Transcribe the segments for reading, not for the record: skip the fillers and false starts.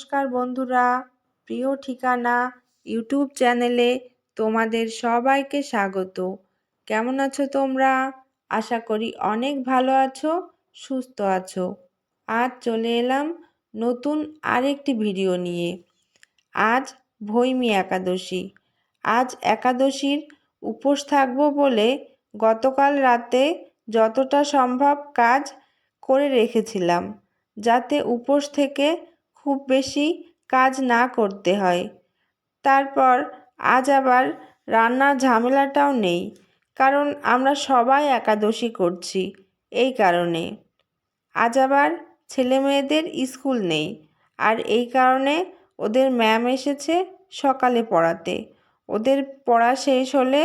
নমস্কার বন্ধুরা, প্রিয় ঠিকানা ইউটিউব চ্যানেলে তোমাদের সবাইকে স্বাগত। কেমন আছো তোমরা? আশা করি অনেক ভালো আছো, সুস্থ আছো। আজ চলে এলাম নতুন আরেকটি ভিডিও নিয়ে। আজ ভৈমী একাদশী। আজ একাদশীর উপোস থাকবো বলে গতকাল রাতে যতটা সম্ভব কাজ করে রেখেছিলাম, যাতে উপোস থেকে খুব বেশি কাজ না করতে হয়। তারপর আজ আবার রান্নার ঝামেলাটাও নেই, কারণ আমরা সবাই একাদশী করছি। এই কারণে আজ আবার ছেলে মেয়েদের স্কুল নেই, আর এই কারণে ওদের ম্যাম এসেছে সকালে পড়াতে। ওদের পড়া শেষ হলে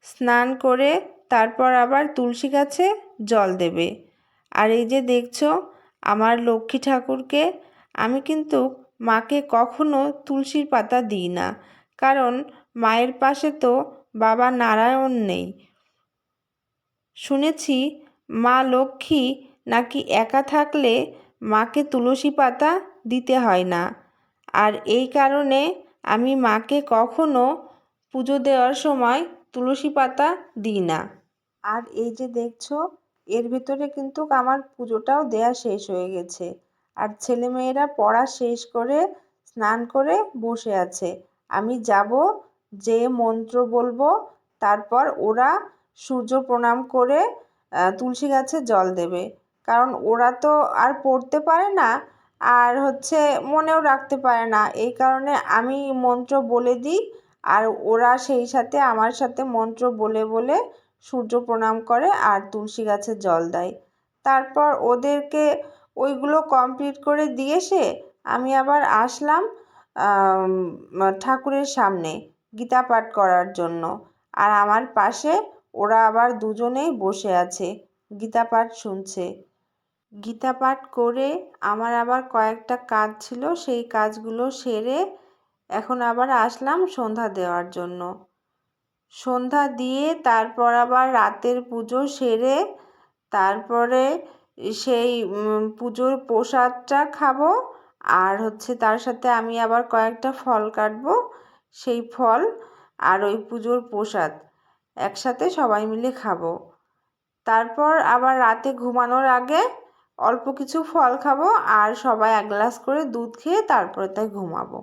স্নান করে তারপর আবার তুলসী গাছে জল দেবে। আর এই যে দেখছো আমার লক্ষ্মী ঠাকুরকে, আমি কিন্তু মাকে কখনো তুলসীর পাতা দিই না, কারণ মায়ের পাশে তো বাবা নারায়ণ নেই। শুনেছি মা লক্ষ্মী নাকি একা থাকলে মাকে তুলসী পাতা দিতে হয় না, আর এই কারণে আমি মাকে কখনো পুজো দেওয়ার সময় তুলসী পাতা দিই না। আর এই যে দেখছো এর ভেতরে কিন্তু আমার পুজোটাও দেয়া শেষ হয়ে গেছে, আর ছেলেমেয়েরা পড়া শেষ করে স্নান করে বসে আছে। আমি যাব, যে মন্ত্র বলবো, তারপর ওরা সূর্য প্রণাম করে তুলসী গাছে জল দেবে। কারণ ওরা তো আর পড়তে পারে না, আর মনেও রাখতে পারে না। এই কারণে আমি মন্ত্র বলে দিই, আর ওরা সেই সাথে আমার সাথে মন্ত্র বলে বলে সূর্য প্রণাম করে আর তুলসী গাছে জল দেয়। তারপর ওদেরকে ওইগুলো কমপ্লিট করে দিয়ে এসে আমি আবার আসলাম ঠাকুরের সামনে গীতা পাঠ করার জন্য। আর আমার পাশে ওরা আবার দুজনেই বসে আছে, গীতা পাঠ শুনছে। গীতা পাঠ করে আমার আবার কয়েকটা কাজ ছিল, সেই কাজগুলো সেরে এখন আবার আসলাম সন্ধ্যা দেওয়ার জন্য। সন্ধ্যা দিয়ে তারপর আবার রাতের পুজো সেরে তারপরে সেই পুজোর প্রসাদটা খাবো। আর তার সাথে আমি আবার কয়েকটা ফল কাটবো, সেই ফল আর ওই পুজোর প্রসাদ একসাথে সবাই মিলে খাবো। তারপর আবার রাতে ঘুমানোর আগে অল্প কিছু ফল খাবো, আর সবাই এক গ্লাস করে দুধ খেয়ে তারপরে তাই ঘুমাবো।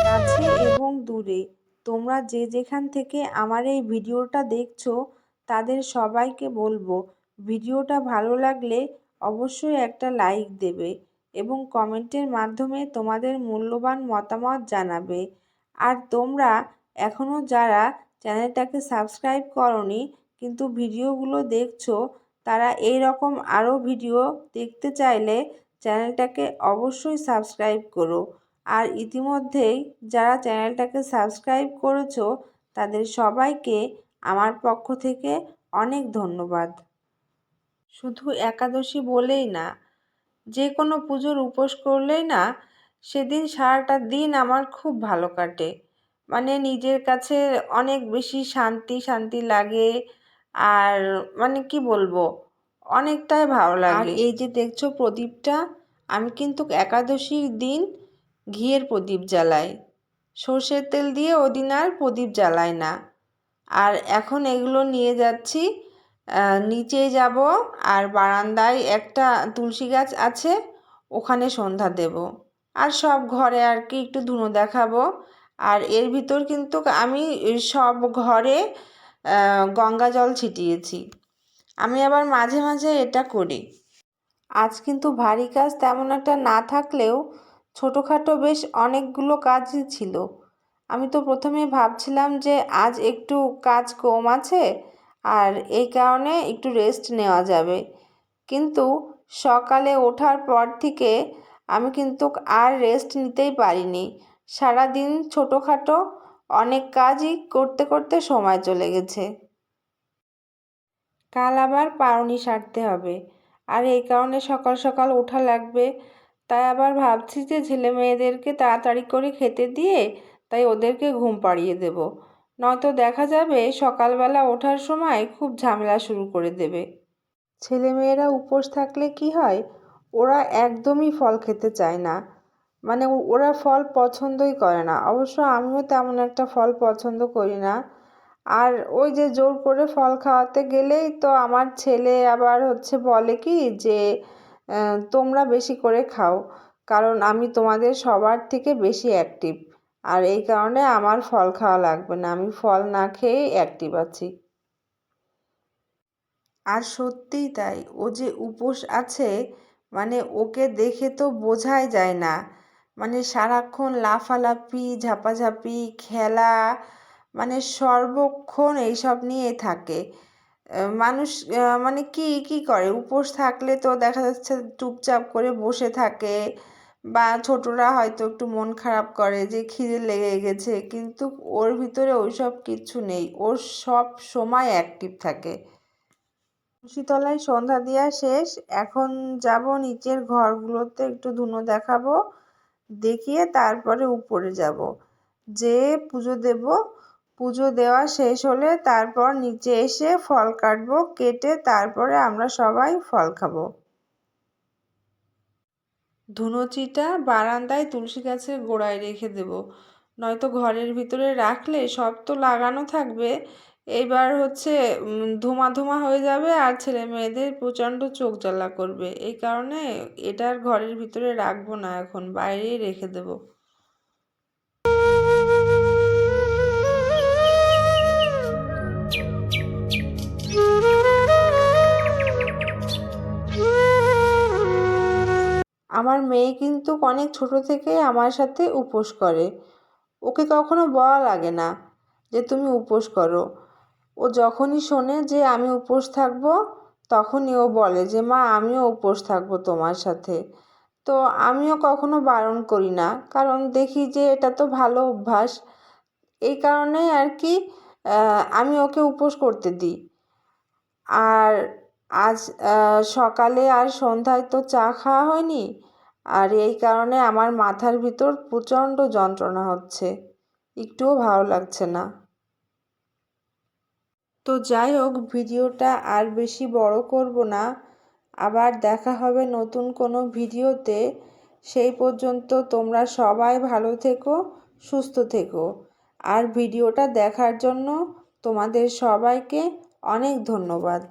কাছে এবং দূরে তোমরা যে যেখান থেকে আমার এই ভিডিওটা দেখছো, তাদের সবাইকে বলবো ভিডিওটা ভালো লাগলে অবশ্যই একটা লাইক দেবে এবং কমেন্টের মাধ্যমে তোমাদের মূল্যবান মতামত জানাবে। আর তোমরা এখনও যারা চ্যানেলটাকে সাবস্ক্রাইব করোনি কিন্তু ভিডিওগুলো দেখছো, তারা এই রকম আরও ভিডিও দেখতে চাইলে চ্যানেলটাকে অবশ্যই সাবস্ক্রাইব করো। আর ইতিমধ্যেই যারা চ্যানেলটাকে সাবস্ক্রাইব করেছো, তাদের সবাইকে আমার পক্ষ থেকে অনেক ধন্যবাদ। শুধু একাদশী বলেই না, যে কোনো পুজোর উপোস করলেই না সেদিন সারাটা দিন আমার খুব ভালো কাটে। মানে নিজের কাছে অনেক বেশি শান্তি শান্তি লাগে, আর কি বলবো, অনেকটাই ভালো লাগে। আর এই যে দেখছো প্রদীপটা, আমি কিন্তু একাদশীর দিন ঘিয়ের প্রদীপ জ্বালাই, সর্ষের তেল দিয়ে ওদিন আর প্রদীপ জ্বালাই না। আর এখন এগুলো নিয়ে যাচ্ছি, নিচে যাব, আর বারান্দায় একটা তুলসী গাছ আছে, ওখানে সন্ধ্যা দেব। আর সব ঘরে আর কি একটু ধুনো দেখাবো। আর এর ভিতর কিন্তু আমি সব ঘরে গঙ্গা জল ছিটিয়েছি। আমি আবার মাঝে মাঝে এটা করি। আজ কিন্তু ভারী কাজ তেমন একটা না থাকলেও ছোটোখাটো বেশ অনেকগুলো কাজই ছিল। আমি তো প্রথমে ভাবছিলাম যে আজ একটু কাজ কম আছে, আর এই কারণে একটু রেস্ট নেওয়া যাবে, কিন্তু সকালে ওঠার পর থেকে আমি কিন্তু আর রেস্ট নিতেই পারিনি। সারাদিন ছোটোখাটো অনেক কাজই করতে করতে সময় চলে গেছে। কাল আবার পারুনি সারতে হবে, আর এই কারণে সকাল সকাল ওঠা লাগবে। তাই আবার ভাবছি যে ছেলে মেয়েদেরকে তাড়াতাড়ি করে খেতে দিয়ে তাই ওদেরকে ঘুম পাড়িয়ে দেব। নয়তো দেখা যাবে সকালবেলা ওঠার সময় খুব ঝামেলা শুরু করে দেবে। ছেলেমেয়েরা উপোস থাকলে কি হয়, ওরা একদমই ফল খেতে চায় না। মানে ওরা ফল পছন্দই করে না। অবশ্য আমিও তেমন একটা ফল পছন্দ করি না। আর ওই যে জোর করে ফল খাওয়াতে গেলেই তো আমার ছেলে আবার বলে কি যে তোমরা বেশি করে খাও, কারণ আমি তোমাদের সবার থেকে বেশি অ্যাক্টিভ, আর এই কারণে আমার ফল খাওয়া লাগবে না, আমি ফল না খেয়েই অ্যাক্টিভ আছি। আর সত্যিই তাই, ও যে উপোস আছে মানে ওকে দেখে তো বোঝাই যায় না। মানে সারাক্ষণ লাফালাফি ঝাপাঝাপি খেলা, মানে সর্বক্ষণ এইসব নিয়ে থাকে। মানুষ মানে কি কি করে উপোস থাকলে তো দেখা যাচ্ছে চুপচাপ করে বসে থাকে, বা ছোটরা হয়তো একটু মন খারাপ করে যে খিদে লেগে গেছে, কিন্তু ওর ভিতরে ওইসব কিচ্ছু নেই, ওর সব সময় অ্যাক্টিভ থাকে। তুলসীতলায় সন্ধ্যা দেওয়া শেষ, এখন যাব নিচের ঘরগুলোতে একটু ধুনো দেখাবো, দেখিয়ে তারপরে উপরে যাব, যে পুজো দেব। পুজো দেওয়া শেষ হলে তারপর নিচে এসে ফল কাটবো, কেটে তারপরে আমরা সবাই ফল খাবো। ধুনোচিটা বারান্দায় তুলসী গাছের গোড়ায় রেখে দেব, নয়তো ঘরের ভিতরে রাখলে সব তো লাগানো থাকবে, এইবার ধোঁয়া ধোঁয়া হয়ে যাবে আর ছেলে মেয়েদের প্রচণ্ড চোখ জ্বালা করবে। এই কারণে এটার ঘরের ভিতরে রাখবো না, এখন বাইরেই রেখে দেব। আমার মেয়ে কিন্তু অনেক ছোট থেকেই আমার সাথে উপোস করে, ওকে কখনো বলা লাগে না যে তুমি উপোস করো। ও যখনই শোনে যে আমি উপোস থাকবো, তখনই ও বলে যে মা আমিও উপোস থাকবো তোমার সাথে। তো আমিও কখনো বারণ করি না, কারণ দেখি যে এটা তো ভালো অভ্যাস। এই কারণেই আর কি আমি ওকে উপোস করতে দিই। আর আজ সকালে আর সন্ধ্যায় তো চা খাওয়া হয়নি, আর এই কারণে আমার মাথার ভিতর প্রচণ্ড যন্ত্রণা হচ্ছে, একটুও ভালো লাগছে না। তো যাই হোক, ভিডিওটা আর বেশি বড় করব না। আবার দেখা হবে নতুন কোনো ভিডিওতে। সেই পর্যন্ত তোমরা সবাই ভালো থেকো, সুস্থ থেকো। আর ভিডিওটা দেখার জন্য তোমাদের সবাইকে অনেক ধন্যবাদ।